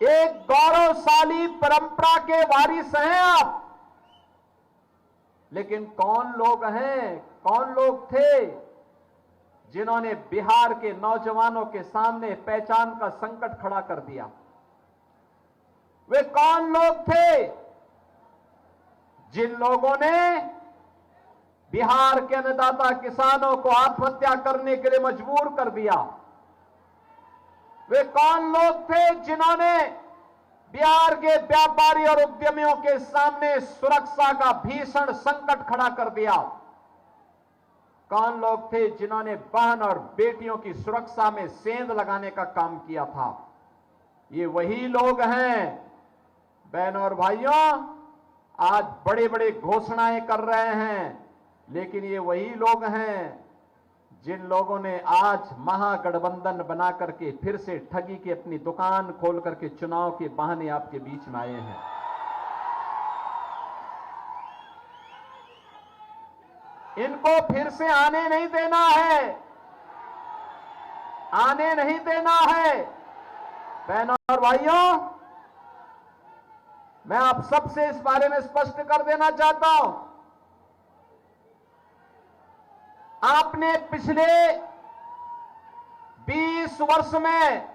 एक गौरवशाली परंपरा के वारिस हैं आप। लेकिन कौन लोग हैं, कौन लोग थे जिन्होंने बिहार के नौजवानों के सामने पहचान का संकट खड़ा कर दिया? वे कौन लोग थे जिन लोगों ने बिहार के अन्नदाता किसानों को आत्महत्या करने के लिए मजबूर कर दिया? वे कौन लोग थे जिन्होंने बिहार के व्यापारी और उद्यमियों के सामने सुरक्षा का भीषण संकट खड़ा कर दिया? कौन लोग थे जिन्होंने बहन और बेटियों की सुरक्षा में सेंध लगाने का काम किया था? ये वही लोग हैं बहनों और भाइयों, आज बड़े बड़े घोषणाएं कर रहे हैं, लेकिन ये वही लोग हैं जिन लोगों ने आज महागठबंधन बना करके फिर से ठगी की अपनी दुकान खोल करके चुनाव के बहाने आपके बीच में आए हैं। इनको फिर से आने नहीं देना है, आने नहीं देना है। बहनों और भाइयों, मैं आप सबसे इस बारे में स्पष्ट कर देना चाहता हूं, आपने पिछले 20 वर्ष में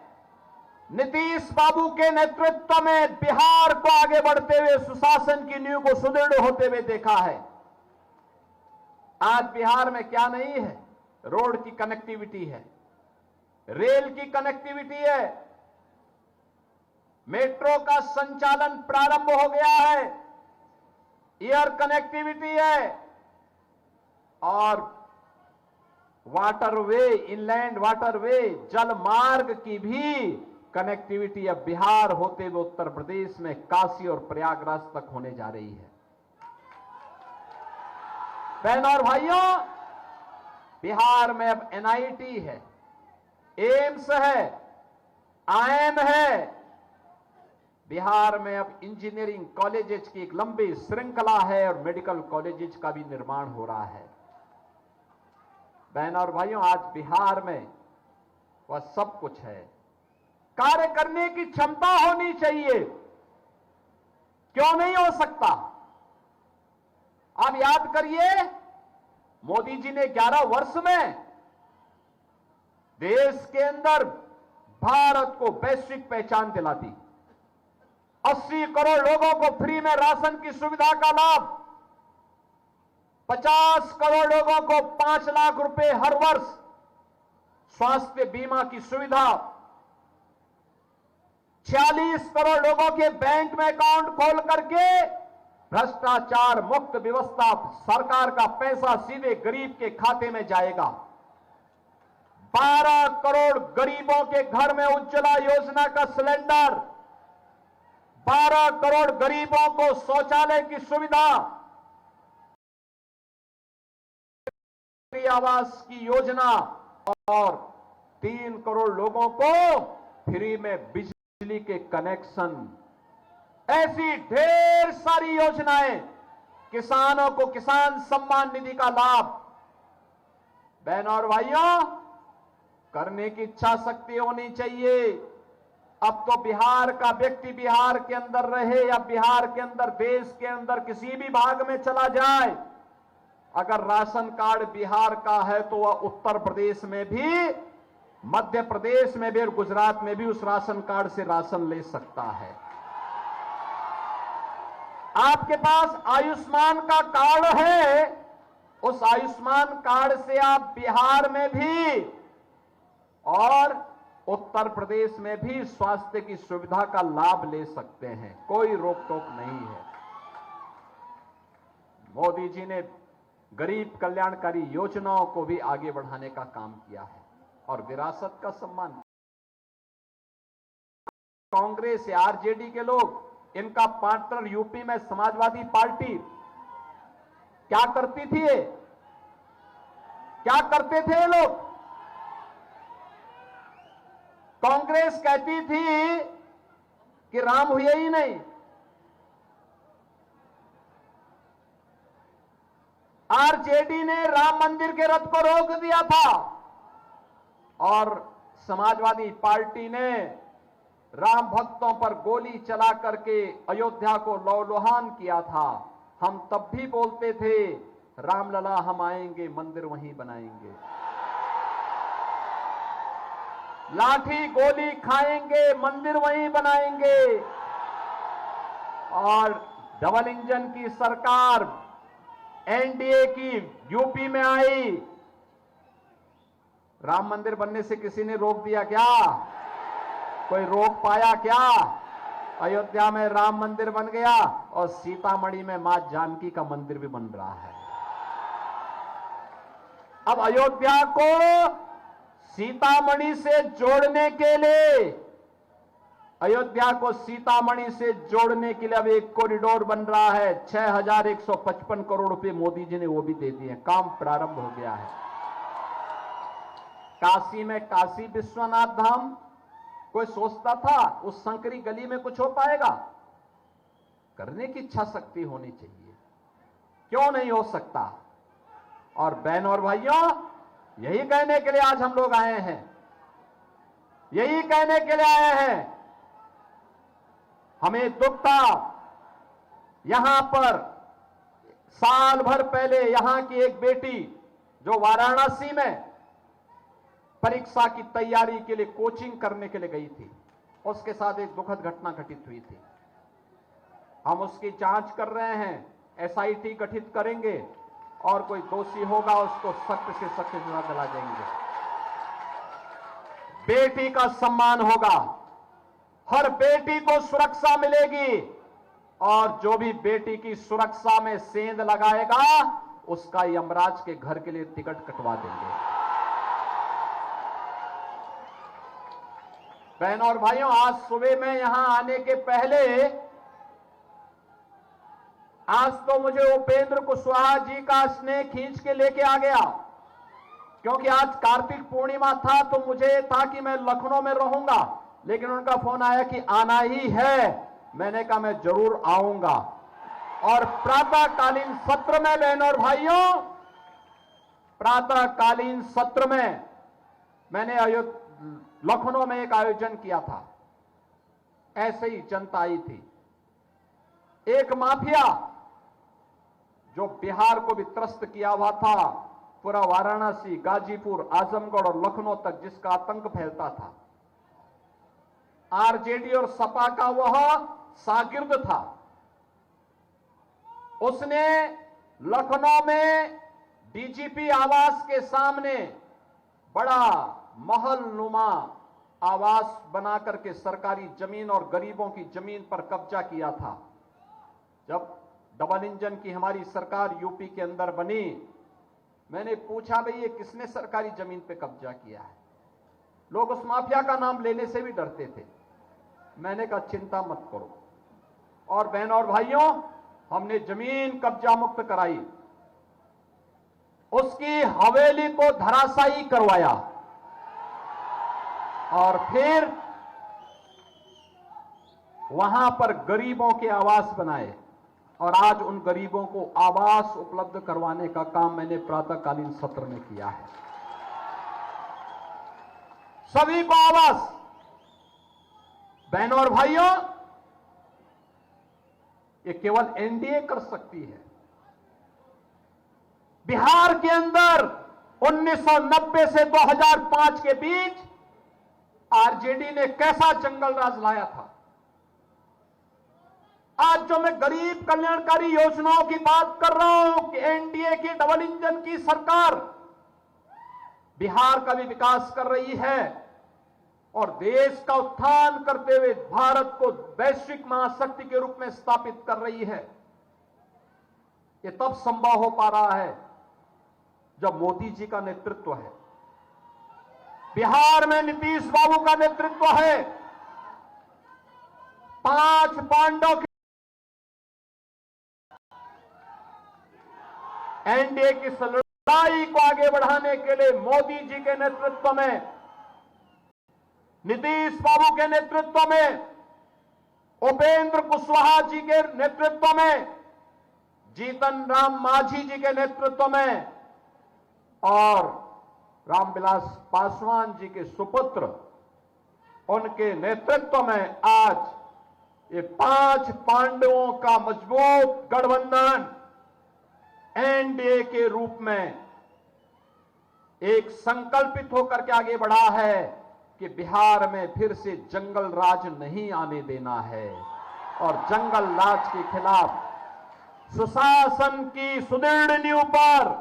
नीतीश बाबू के नेतृत्व में बिहार को आगे बढ़ते हुए सुशासन की नींव को सुदृढ़ होते हुए देखा है। आज बिहार में क्या नहीं है? रोड की कनेक्टिविटी है, रेल की कनेक्टिविटी है, मेट्रो का संचालन प्रारंभ हो गया है, एयर कनेक्टिविटी है, और वाटरवे, इनलैंड वाटरवे, जल मार्ग की भी कनेक्टिविटी अब बिहार होते हुए उत्तर प्रदेश में काशी और प्रयागराज तक होने जा रही है। बहनों और भाइयों, बिहार में अब एनआईटी है, एम्स है, आईआईएम है। बिहार में अब इंजीनियरिंग कॉलेजेस की एक लंबी श्रृंखला है और मेडिकल कॉलेजेस का भी निर्माण हो रहा है। बहनों और भाइयों, आज बिहार में वह सब कुछ है। कार्य करने की क्षमता होनी चाहिए, क्यों नहीं हो सकता? आप याद करिए, मोदी जी ने 11 वर्ष में देश के अंदर भारत को वैश्विक पहचान दिला दी। 80 करोड़ लोगों को फ्री में राशन की सुविधा का लाभ, 50 करोड़ लोगों को 5 लाख रुपए हर वर्ष स्वास्थ्य बीमा की सुविधा, 46 करोड़ लोगों के बैंक में अकाउंट खोल करके भ्रष्टाचार मुक्त व्यवस्था, सरकार का पैसा सीधे गरीब के खाते में जाएगा। 12 करोड़ गरीबों के घर में उज्ज्वला योजना का सिलेंडर, 12 करोड़ गरीबों को शौचालय की सुविधा, आवास की योजना, और 3 करोड़ लोगों को फ्री में बिजली के कनेक्शन। ऐसी ढेर सारी योजनाएं, किसानों को किसान सम्मान निधि का लाभ। बहनों और भाइयों, करने की इच्छा शक्ति होनी चाहिए। अब तो बिहार का व्यक्ति बिहार के अंदर रहे या बिहार के अंदर, देश के अंदर किसी भी भाग में चला जाए, अगर राशन कार्ड बिहार का है तो वह उत्तर प्रदेश में भी, मध्य प्रदेश में भी और गुजरात में भी उस राशन कार्ड से राशन ले सकता है। आपके पास आयुष्मान का कार्ड है, उस आयुष्मान कार्ड से आप बिहार में भी और उत्तर प्रदेश में भी स्वास्थ्य की सुविधा का लाभ ले सकते हैं, कोई रोक टोक नहीं है। मोदी जी ने गरीब कल्याणकारी योजनाओं को भी आगे बढ़ाने का काम किया है और विरासत का सम्मान। कांग्रेस या आरजेडी के लोग, इनका पार्टनर यूपी में समाजवादी पार्टी क्या करती थी? क्या करते थे ये लोग? कांग्रेस कहती थी कि राम हुए ही नहीं, आरजेडी ने राम मंदिर के रथ को रोक दिया था और समाजवादी पार्टी ने राम भक्तों पर गोली चला करके अयोध्या को लौलुहान किया था, हम तब भी बोलते थे रामलला हम आएंगे, मंदिर वहीं बनाएंगे, लाठी गोली खाएंगे, मंदिर वहीं बनाएंगे। और डबल इंजन की सरकार एनडीए की यूपी में आई, राम मंदिर बनने से किसी ने रोक दिया क्या? कोई रोक पाया क्या? अयोध्या में राम मंदिर बन गया और सीतामढ़ी में मां जानकी का मंदिर भी बन रहा है। अब अयोध्या को सीतामढ़ी से जोड़ने के लिए, अयोध्या को सीतामढ़ी से जोड़ने के लिए अब एक कॉरिडोर बन रहा है। 6155 करोड़ रुपए मोदी जी ने वो भी दे दिए, काम प्रारंभ हो गया है। काशी में काशी विश्वनाथ धाम, कोई सोचता था उस संकरी गली में कुछ हो पाएगा? करने की इच्छा शक्ति होनी चाहिए, क्यों नहीं हो सकता? और बहन और भाइयों, यही कहने के लिए आज हम लोग आए हैं, यही कहने के लिए आए हैं। हमें दुख था, यहां पर साल भर पहले यहां की एक बेटी जो वाराणसी में परीक्षा की तैयारी के लिए कोचिंग करने के लिए गई थी, उसके साथ एक दुखद घटना घटित हुई थी। हम उसकी जांच कर रहे हैं, एसआईटी गठित करेंगे और कोई दोषी होगा उसको सख्त से सख्त सजा दिला देंगे। बेटी का सम्मान होगा, हर बेटी को सुरक्षा मिलेगी और जो भी बेटी की सुरक्षा में सेंध लगाएगा उसका यमराज के घर के लिए टिकट कटवा देंगे। बहनों और भाइयों, आज सुबह में यहां आने के पहले आज तो मुझे उपेंद्र कुशवाहा जी का स्नेह खींच के लेके आ गया, क्योंकि आज कार्तिक पूर्णिमा था तो मुझे था कि मैं लखनऊ में रहूंगा, लेकिन उनका फोन आया कि आना ही है। मैंने कहा मैं जरूर आऊंगा। और प्रातःकालीन सत्र में बहनों और भाइयों, प्रातःकालीन सत्र में मैंने लखनऊ में एक आयोजन किया था। ऐसे ही जनता आई थी। एक माफिया जो बिहार को भी त्रस्त किया हुआ था, पूरा वाराणसी, गाजीपुर, आजमगढ़ और लखनऊ तक जिसका आतंक फैलता था, आरजेडी और सपा का वह शागिर्द था, उसने लखनऊ में डीजीपी आवास के सामने बड़ा महल नुमा आवास बना करके सरकारी जमीन और गरीबों की जमीन पर कब्जा किया था। जब डबल इंजन की हमारी सरकार यूपी के अंदर बनी, मैंने पूछा भाई ये किसने सरकारी जमीन पे कब्जा किया है? लोग उस माफिया का नाम लेने से भी डरते थे। मैंने कहा चिंता मत करो। और बहनों और भाइयों, हमने जमीन कब्जा मुक्त कराई, उसकी हवेली को धराशायी करवाया और फिर वहां पर गरीबों के आवास बनाए और आज उन गरीबों को आवास उपलब्ध करवाने का काम मैंने प्रातःकालीन सत्र में किया है। सभी को आवास। बहनों और भाइयों, ये केवल एनडीए कर सकती है। बिहार के अंदर 1990 से 2005 के बीच आरजेडी ने कैसा जंगल राज लाया था। आज जो मैं गरीब कल्याणकारी योजनाओं की बात कर रहा हूं कि एनडीए की डबल इंजन की सरकार बिहार का भी विकास कर रही है और देश का उत्थान करते हुए भारत को वैश्विक महाशक्ति के रूप में स्थापित कर रही है। ये तब संभव हो पा रहा है जब मोदी जी का नेतृत्व है, बिहार में नीतीश बाबू का नेतृत्व है, 5 पांडव के एनडीए की लड़ाई को आगे बढ़ाने के लिए मोदी जी के नेतृत्व में, नीतीश बाबू के नेतृत्व में, उपेंद्र कुशवाहा जी के नेतृत्व में, जीतन राम मांझी जी के नेतृत्व में और रामविलास पासवान जी के सुपुत्र उनके नेतृत्व में आज ये 5 पांडवों का मजबूत गठबंधन एनडीए के रूप में एक संकल्पित होकर के आगे बढ़ा है कि बिहार में फिर से जंगल राज नहीं आने देना है और जंगल राज के खिलाफ सुशासन की सुदृढ़ नींव पर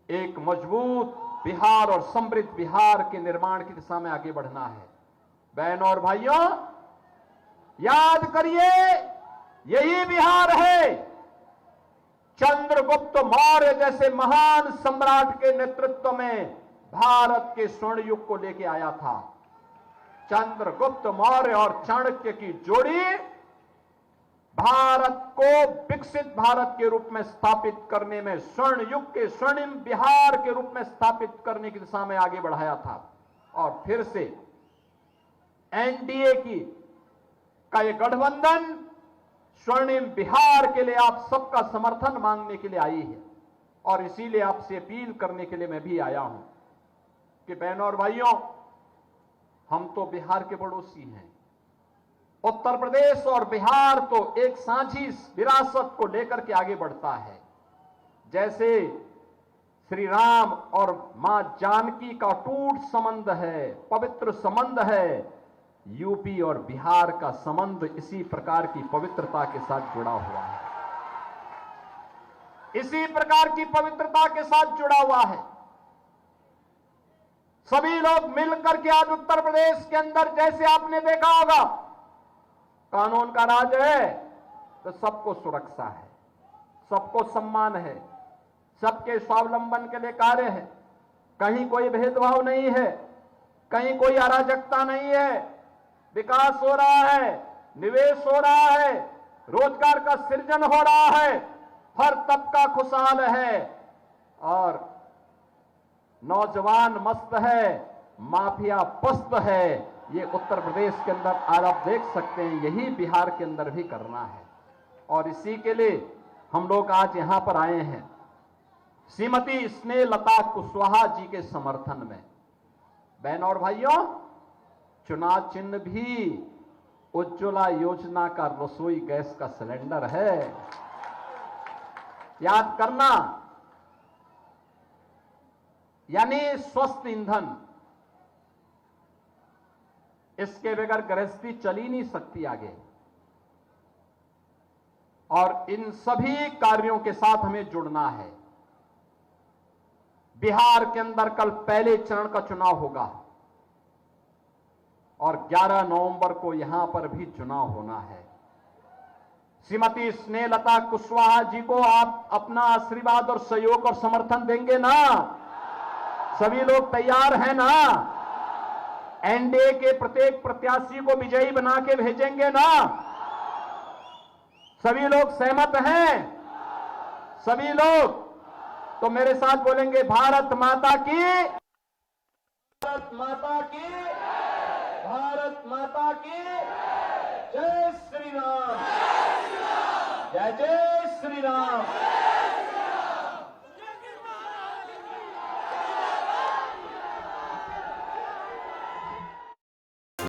एक मजबूत बिहार और समृद्ध बिहार के निर्माण की दिशा में आगे बढ़ना है। बहनों और भाइयों, याद करिए, यही बिहार है चंद्रगुप्त मौर्य जैसे महान सम्राट के नेतृत्व में भारत के स्वर्ण युग को लेके आया था। चंद्रगुप्त मौर्य और चाणक्य की जोड़ी भारत को विकसित भारत के रूप में स्थापित करने में, स्वर्ण युग के स्वर्णिम बिहार के रूप में स्थापित करने की दिशा में आगे बढ़ाया था। और फिर से एनडीए का यह गठबंधन स्वर्णिम बिहार के लिए आप सबका समर्थन मांगने के लिए आई है। और इसीलिए आपसे अपील करने के लिए मैं भी आया हूं कि बहनों और भाइयों, हम तो बिहार के पड़ोसी हैं। उत्तर प्रदेश और बिहार तो एक साझी विरासत को लेकर के आगे बढ़ता है। जैसे श्री राम और मां जानकी का टूट संबंध है, पवित्र संबंध है, यूपी और बिहार का संबंध इसी प्रकार की पवित्रता के साथ जुड़ा हुआ है। इसी प्रकार की पवित्रता के साथ जुड़ा हुआ है। सभी लोग मिलकर के आज उत्तर प्रदेश के अंदर, जैसे आपने देखा होगा, कानून का राज है तो सबको सुरक्षा है, सबको सम्मान है, सबके स्वावलंबन के लिए कार्य है, कहीं कोई भेदभाव नहीं है, कहीं कोई अराजकता नहीं है, विकास हो रहा है, निवेश हो रहा है, रोजगार का सृजन हो रहा है, हर तबका खुशहाल है और नौजवान मस्त है, माफिया पस्त है। ये उत्तर प्रदेश के अंदर आज आप देख सकते हैं, यही बिहार के अंदर भी करना है। और इसी के लिए हम लोग आज यहां पर आए हैं श्रीमती स्नेहलता कुशवाहा जी के समर्थन में। बहनों और भाइयों, चुनाव चिन्ह भी उज्ज्वला योजना का रसोई गैस का सिलेंडर है, याद करना, यानी स्वस्थ ईंधन। इसके बगैर गृहस्थी चल ही नहीं सकती आगे। और इन सभी कार्यों के साथ हमें जुड़ना है। बिहार के अंदर कल पहले चरण का चुनाव होगा और 11 नवंबर को यहां पर भी चुनाव होना है। श्रीमती स्नेहलता कुशवाहा जी को आप अपना आशीर्वाद और सहयोग और समर्थन देंगे ना? सभी लोग तैयार हैं ना? एनडीए के प्रत्येक प्रत्याशी को विजयी बना के भेजेंगे ना? सभी लोग सहमत हैं? सभी लोग तो मेरे साथ बोलेंगे, भारत माता की, भारत माता की, भारत माता की जय श्री राम, जय जय श्री राम।